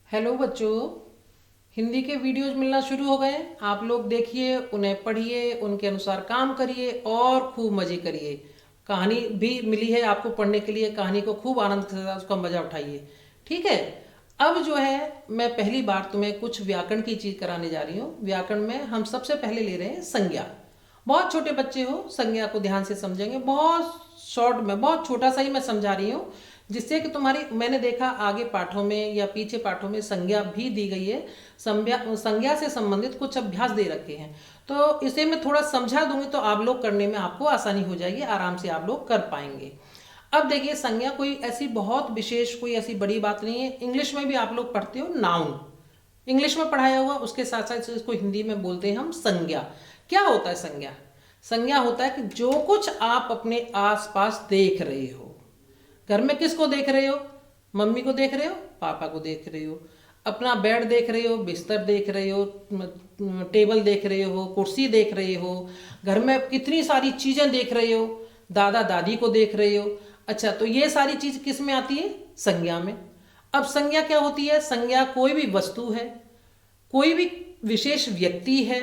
Hello बच्चों। हिंदी के videos मिलना शुरू हो गए। आप लोग देखिए, उन्हें पढ़िए, उनके अनुसार काम करिए और खूब मजे करिए। कहानी भी मिली है आपको पढ़ने के लिए, कहानी को खूब आनंद के साथ उसका मजा उठाइए। ठीक है। अब जो है, मैं पहली बार तुम्हें कुछ व्याकरण की चीज कराने जा रही हूँ। व्याकरण में हम सबसे पहले ले रहे हैं संज्ञा। बहुत छोटे बच्चे हो, संज्ञा को ध्यान से समझेंगे। बहुत शॉर्ट में, बहुत छोटा सा ही मैं समझा रही हूँ, जिससे कि तुम्हारी, मैंने देखा आगे पाठों में या पीछे पाठों में संज्ञा भी दी गई है। संज्ञा से संबंधित कुछ अभ्यास दे रखे हैं, तो इसे मैं थोड़ा समझा दूंगी तो आप लोग करने में आपको आसानी हो जाएगी, आराम से आप लोग कर पाएंगे। अब देखिए, संज्ञा कोई ऐसी बहुत विशेष, कोई ऐसी बड़ी बात नहीं है। इंग्लिश में भी आप लोग पढ़ते हो नाउन, इंग्लिश में पढ़ाया हुआ, उसके साथ साथ इसको हिंदी में बोलते हैं हम संज्ञा। क्या होता है संज्ञा? संज्ञा होता है कि जो कुछ आप अपने आसपास देख रहे हो। घर में किसको देख रहे हो? मम्मी को देख रहे हो, पापा को देख रहे हो, अपना बेड देख रहे हो, बिस्तर देख रहे हो, टेबल देख रहे हो, कुर्सी देख रहे हो, घर में कितनी सारी चीजें देख रहे हो, दादा दादी को देख रहे हो। अच्छा, तो ये सारी चीज किस में आती है? संज्ञा में। अब संज्ञा क्या होती है? संज्ञा कोई भी वस्तु है, कोई भी विशेष व्यक्ति है,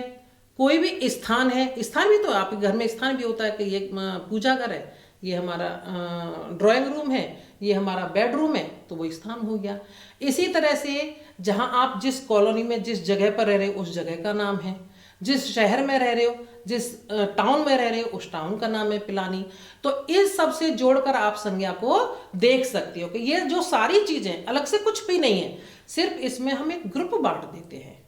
कोई भी स्थान है। स्थान भी तो आपके घर में स्थान भी होता है कि ये पूजा घर है, ये हमारा ड्राइंग रूम है, ये हमारा बेडरूम है, तो वो स्थान हो गया। इसी तरह से जहां आप जिस कॉलोनी में, जिस जगह पर रह रहे हो, उस जगह का नाम है। जिस शहर में रह रहे हो, जिस टाउन में रह रहे हो, उस टाउन का नाम है पिलानी। तो इस सब से जोड़कर आप संज्ञा को देख सकते हो कि ये जो सारी चीजें अलग से कुछ भी नहीं है, सिर्फ इसमें हम एक ग्रुप बांट देते हैं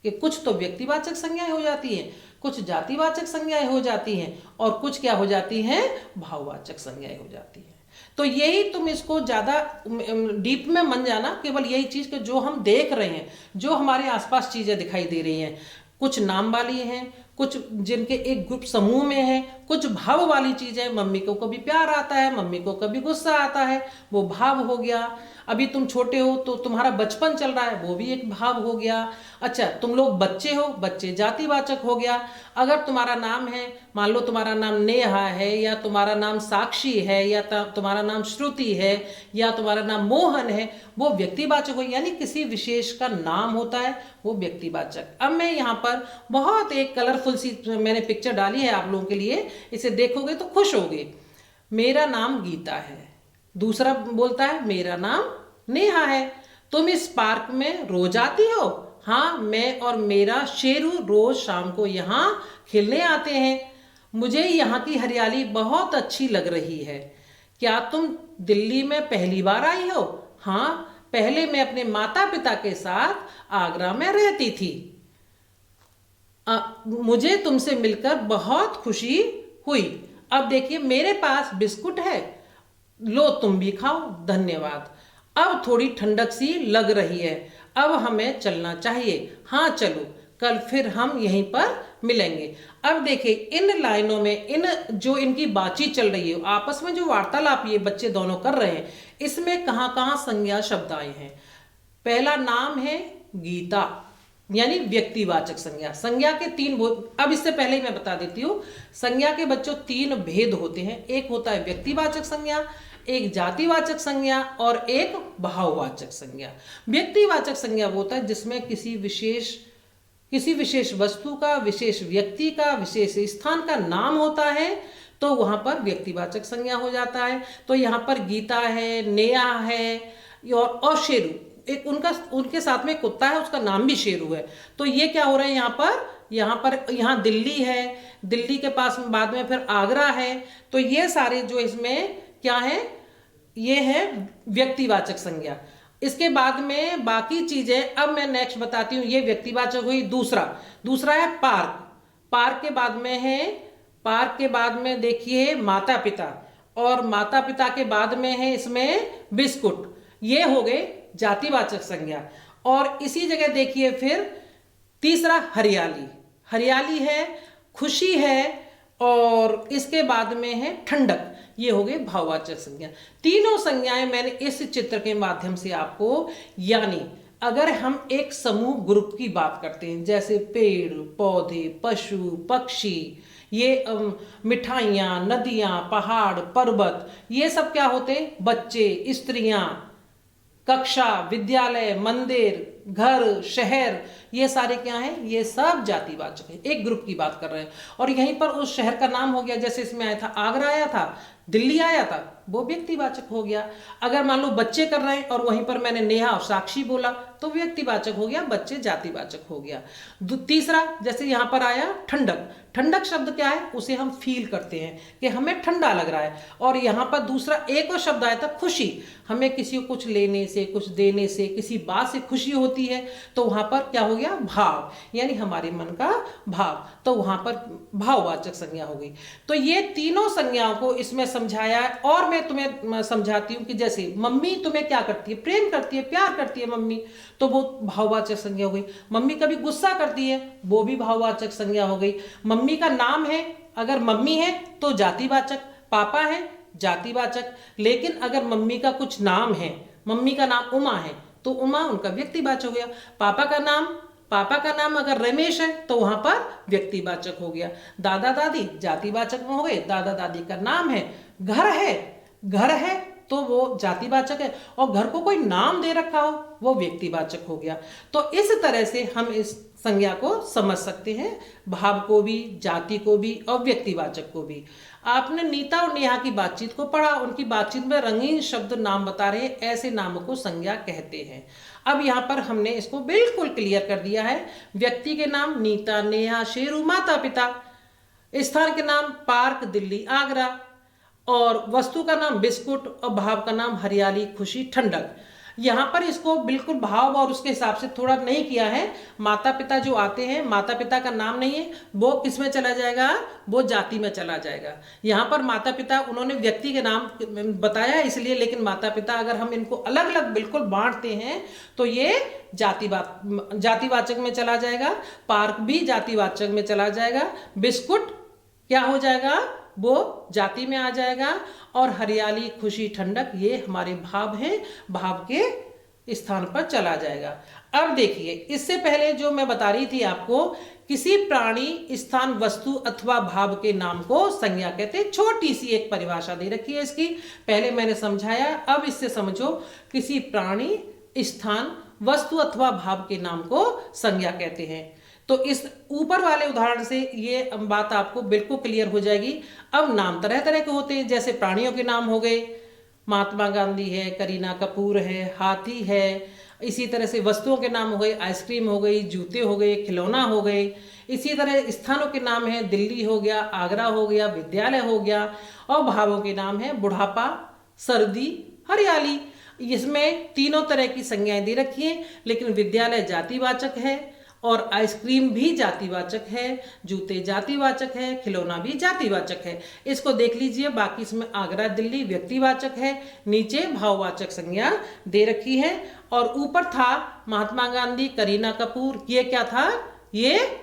कि कुछ तो व्यक्तिवाचक संज्ञाएं हो जाती हैं, कुछ जातिवाचक संज्ञाएं हो जाती हैं, और कुछ क्या हो जाती हैं? भाववाचक संज्ञाएं हो जाती हैं। तो यही, तुम इसको ज्यादा डीप में मन जाना, केवल यही चीज कि जो हम देख रहे हैं, जो हमारे आसपास चीजें दिखाई दे रही हैं, कुछ नाम वाली हैं, कुछ जिनके एक ग्रुप समूह में है, कुछ भाव वाली चीजें। मम्मी को कभी प्यार आता है, मम्मी को कभी गुस्सा आता है, वो भाव हो गया। अभी तुम छोटे हो तो तुम्हारा बचपन चल रहा है, वो भी एक भाव हो गया। अच्छा, तुम लोग बच्चे हो, बच्चे जातिवाचक हो गया। अगर तुम्हारा नाम है, मान लो तुम्हारा नाम नेहा है, या तुम्हारा नाम साक्षी है, या तुम्हारा नाम श्रुति है, या तुम्हारा नाम मोहन है, वो व्यक्तिवाचक हो, यानी किसी विशेष का नाम होता है, वो व्यक्तिवाचक। अब मैं यहाँ पर बहुत एक कलरफुल सी मैंने पिक्चर डाली है आप लोगों के लिए, इसे देखोगे तो खुश होगे। मेरा नाम गीता है, दूसरा बोलता है मेरा नाम नेहा है। तुम इस पार्क में रोज आती हो? हाँ, मैं और मेरा शेरू रोज शाम को यहाँ खेलने आते हैं। मुझे यहाँ की हरियाली बहुत अच्छी लग रही है। क्या तुम दिल्ली में पहली बार आई हो? हाँ, पहले मैं अपने माता पिता के साथ आगरा में रहती थी। मुझे तुमसे मिलकर बहुत खुशी हुई। अब देखिए, मेरे पास बिस्कुट है, लो तुम भी खाओ, धन्यवाद। अब थोड़ी ठंडक सी लग रही है, अब हमें चलना चाहिए। हाँ चलो, कल फिर हम यहीं पर मिलेंगे। अब देखिए, इन लाइनों में इन जो इनकी बातचीत चल रही है, आपस में जो वार्तालाप ये बच्चे दोनों कर रहे हैं, इसमें कहाँ कहाँ संज्ञा शब्द आए हैं। पहला नाम है गीता, यानी व्यक्तिवाचक संज्ञा। संज्ञा के तीन अब इससे पहले ही मैं बता देती हूँ, संज्ञा के बच्चों तीन भेद होते हैं। एक होता है व्यक्तिवाचक संज्ञा, एक जातिवाचक संज्ञा, और एक भाववाचक संज्ञा। व्यक्तिवाचक संज्ञा वो होता है जिसमें किसी विशेष वस्तु का, विशेष व्यक्ति का, विशेष स्थान का नाम होता है, तो वहां पर व्यक्तिवाचक संज्ञा हो जाता है। तो यहाँ पर गीता है, नेहा है, और शेरू, एक उनके साथ में कुत्ता है, उसका नाम भी शेरू है। तो ये क्या हो रहा है यहाँ दिल्ली है, दिल्ली के पास में बाद में फिर आगरा है। तो ये सारे जो इसमें क्या है, ये है व्यक्तिवाचक संज्ञा। इसके बाद में बाकी चीजें अब मैं नेक्स्ट बताती हूँ। ये व्यक्तिवाचक हुई। दूसरा है पार्क। पार्क के बाद में देखिए माता पिता, और माता पिता के बाद में है इसमें बिस्कुट। ये हो गए जातिवाचक संज्ञा। और इसी जगह देखिए फिर तीसरा हरियाली, हरियाली है, खुशी है, और इसके बाद में है ठंडक। ये हो गए भाववाचक संज्ञा। तीनों संज्ञाएं मैंने इस चित्र के माध्यम से आपको, यानी अगर हम एक समूह ग्रुप की बात करते हैं, जैसे पेड़ पौधे, पशु पक्षी, ये मिठाइयाँ, नदियाँ, पहाड़ पर्वत, ये सब क्या होते हैं? बच्चे, स्त्रियां, कक्षा, विद्यालय, मंदिर, घर, शहर, ये सारे क्या हैं? ये सब जातिवाचक है। एक ग्रुप की बात कर रहे हैं। और यहीं पर उस शहर का नाम हो गया, जैसे इसमें आया था आगरा, आया था, दिल्ली आया था, वो व्यक्तिवाचक हो गया। अगर मान लो बच्चे कर रहे हैं और वहीं पर मैंने नेहा और साक्षी बोला तो व्यक्तिवाचक हो गया, बच्चे जातिवाचक हो गया। तीसरा, जैसे यहां पर आया ठंडक। ठंडक शब्द क्या है? उसे हम फील करते हैं कि हमें ठंडा लग रहा है। और यहां पर दूसरा एक और शब्द आया था खुशी। हमें किसी को कुछ लेने से, कुछ देने से, किसी बात से खुशी होती है, तो वहां पर क्या हो गया? भाव, यानी हमारे मन का भाव, तो वहां पर भाववाचक संज्ञा हो गई। तो ये तीनों संज्ञाओं को इसमें समझाया है। और मैं तुम्हें समझाती हूं कि जैसे मम्मी तुम्हें क्या करती है? प्रेम करती है, प्यार करती है मम्मी, तो वो भाववाचक संज्ञा हो गई। मम्मी कभी गुस्सा करती है, वो भी भाववाचक संज्ञा हो गई। मम्मी का नाम है, अगर मम्मी है तो जातिवाचक, पापा है जातिवाचक। लेकिन अगर मम्मी का कुछ नाम है, मम्मी का नाम उमा है, तो उमा उनका व्यक्तिवाचक हो गया। पापा का नाम अगर रमेश है तो वहां पर व्यक्तिवाचक हो गया। दादा दादी जातिवाचक में हो गए, दादा दादी का नाम है। घर है तो वो जातिवाचक है। और घर को कोई नाम दे रखा हो, वो व्यक्तिवाचक हो गया। तो इस तरह से हम इस संज्ञा को समझ सकते हैं, भाव को भी, जाति को भी और व्यक्तिवाचक को भी। आपने नीता और नेहा की बातचीत को पढ़ा, उनकी बातचीत में रंगीन शब्द नाम बता रहे, ऐसे नामों को संज्ञा कहते हैं। अब यहाँ पर हमने इसको बिल्कुल क्लियर कर दिया है। व्यक्ति के नाम नीता, नेहा, शेरू, माता पिता। स्थान के नाम पार्क, दिल्ली, आगरा। और वस्तु का नाम बिस्कुट और भाव का नाम हरियाली, खुशी, ठंडक। यहां पर इसको बिल्कुल भाव और उसके हिसाब से थोड़ा नहीं किया है। माता पिता जो आते हैं, माता पिता का नाम नहीं है, वो किस में चला जाएगा? वो जाति में चला जाएगा। यहां पर माता पिता उन्होंने व्यक्ति के नाम बताया इसलिए, लेकिन माता पिता अगर हम इनको अलग अलग बिल्कुल बांटते हैं तो ये जातिवाचक में चला जाएगा। पार्क भी जातिवाचक में चला जाएगा। बिस्कुट क्या हो जाएगा? वो जाति में आ जाएगा। और हरियाली, खुशी, ठंडक ये हमारे भाव हैं, भाव के स्थान पर चला जाएगा। अब देखिए, इससे पहले जो मैं बता रही थी आपको, किसी प्राणी, स्थान, वस्तु अथवा भाव के नाम को संज्ञा कहते हैं। छोटी सी एक परिभाषा दे रखी है इसकी, पहले मैंने समझाया, अब इससे समझो। किसी प्राणी, स्थान, वस्तु अथवा भाव के नाम को संज्ञा कहते हैं। तो इस ऊपर वाले उदाहरण से ये बात आपको बिल्कुल क्लियर हो जाएगी। अब नाम तरह तरह के होते हैं, जैसे प्राणियों के नाम हो गए, महात्मा गांधी है, करीना कपूर है, हाथी है। इसी तरह से वस्तुओं के नाम हो गए, आइसक्रीम हो गई, जूते हो गए, खिलौना हो गए। इसी तरह स्थानों के नाम है, दिल्ली हो गया, आगरा हो गया, विद्यालय हो गया। और भावों के नाम है, बुढ़ापा, सर्दी, हरियाली। इसमें तीनों तरह की संज्ञाएं दे रखी हैं, लेकिन विद्यालय जातिवाचक है और आइसक्रीम भी जातिवाचक है, जूते जातिवाचक है, खिलौना भी जातिवाचक है। इसको देख लीजिए। बाकी इसमें आगरा, दिल्ली व्यक्तिवाचक है, नीचे भाववाचक संज्ञा दे रखी है। और ऊपर था महात्मा गांधी, करीना कपूर, ये क्या था? ये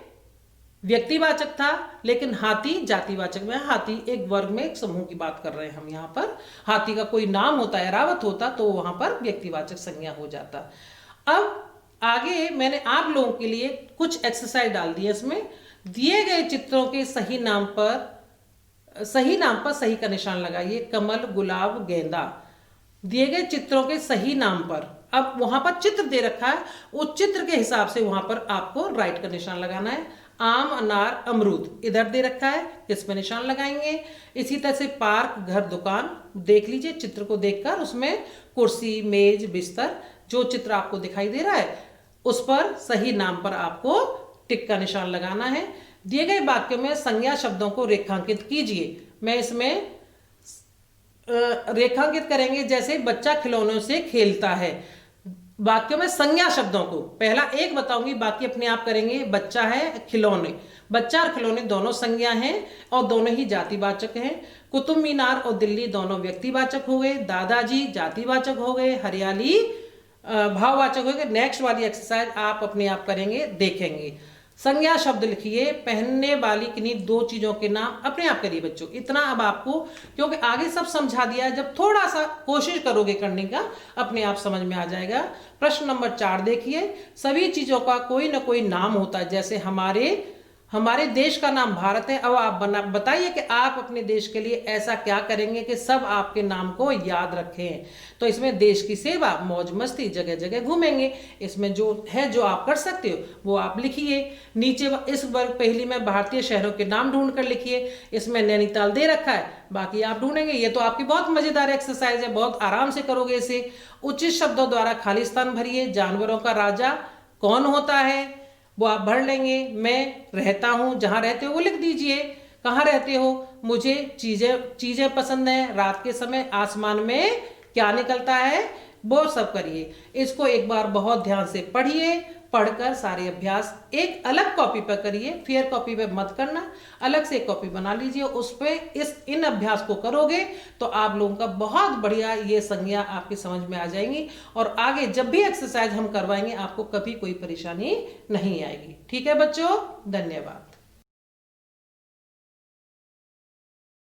व्यक्तिवाचक था। लेकिन हाथी जातिवाचक में। हाथी एक वर्ग में, एक समूह की बात कर रहे हैं हम यहाँ पर। हाथी का कोई नाम होता है, रावत होता, तो वहां पर व्यक्तिवाचक संज्ञा हो जाता। अब आगे मैंने आप लोगों के लिए कुछ एक्सरसाइज डाल दी है। इसमें दिए गए चित्रों के सही नाम पर सही का निशान लगाइए। कमल, गुलाब, गेंदा। दिए गए चित्रों के सही नाम पर, अब वहां पर चित्र दे रखा है, उस चित्र के हिसाब से वहां पर आपको राइट का निशान लगाना है। आम, अनार, अमरूद इधर दे रखा है, किस पे निशान लगाएंगे? इसी तरह से पार्क, घर, दुकान। देख लीजिए चित्र को देखकर, उसमें कुर्सी, मेज, बिस्तर, जो चित्र आपको दिखाई दे रहा है उस पर सही नाम पर आपको टिक का निशान लगाना है। दिए गए वाक्य में संज्ञा शब्दों को रेखांकित कीजिए। मैं इसमें रेखांकित करेंगे, जैसे बच्चा खिलौनों से खेलता है। वाक्य में संज्ञा शब्दों को पहला एक बताऊंगी, बाकी अपने आप करेंगे। बच्चा है, खिलौने। बच्चा और खिलौने दोनों संज्ञा हैं और दोनों ही जातिवाचक हैं। कुतुब मीनार और दिल्ली दोनों व्यक्तिवाचक हो गए। दादाजी जातिवाचक हो गए। हरियाली भाववाचक हो गए। नेक्स्ट वाली एक्सरसाइज आप अपने आप करेंगे, देखेंगे। संज्ञा शब्द लिखिए। पहनने वाली किन्हीं दो चीजों के नाम अपने आप करिए बच्चों। इतना अब आपको, क्योंकि आगे सब समझा दिया है, जब थोड़ा सा कोशिश करोगे करने का अपने आप समझ में आ जाएगा। प्रश्न नंबर 4 देखिए। सभी चीजों का कोई ना कोई नाम होता है, जैसे हमारे हमारे देश का नाम भारत है। अब आप बताइए कि आप अपने देश के लिए ऐसा क्या करेंगे कि सब आपके नाम को याद रखें। तो इसमें देश की सेवा, मौज मस्ती, जगह जगह घूमेंगे, इसमें जो है जो आप कर सकते हो वो आप लिखिए। नीचे इस वर्ग पहली में भारतीय शहरों के नाम ढूंढ कर लिखिए। इसमें नैनीताल दे रखा है, बाकी आप ढूंढेंगे। ये तो आपकी बहुत मजेदार एक्सरसाइज है, बहुत आराम से करोगे इसे। उचित शब्दों द्वारा खाली स्थान भरिए। जानवरों का राजा कौन होता है वो आप भर लेंगे। मैं रहता हूँ, जहाँ रहते हो वो लिख दीजिए। कहाँ रहते हो? मुझे चीजें पसंद है। रात के समय आसमान में क्या निकलता है वो सब करिए। इसको एक बार बहुत ध्यान से पढ़िए। पढ़कर सारे अभ्यास एक अलग कॉपी पर करिए, फेयर कॉपी पे मत करना। अलग से एक कॉपी बना लीजिए, उस पे इन अभ्यास को करोगे तो आप लोगों का बहुत बढ़िया ये संज्ञा आपकी समझ में आ जाएंगी, और आगे जब भी एक्सरसाइज हम करवाएंगे आपको कभी कोई परेशानी नहीं आएगी। ठीक है बच्चों, धन्यवाद।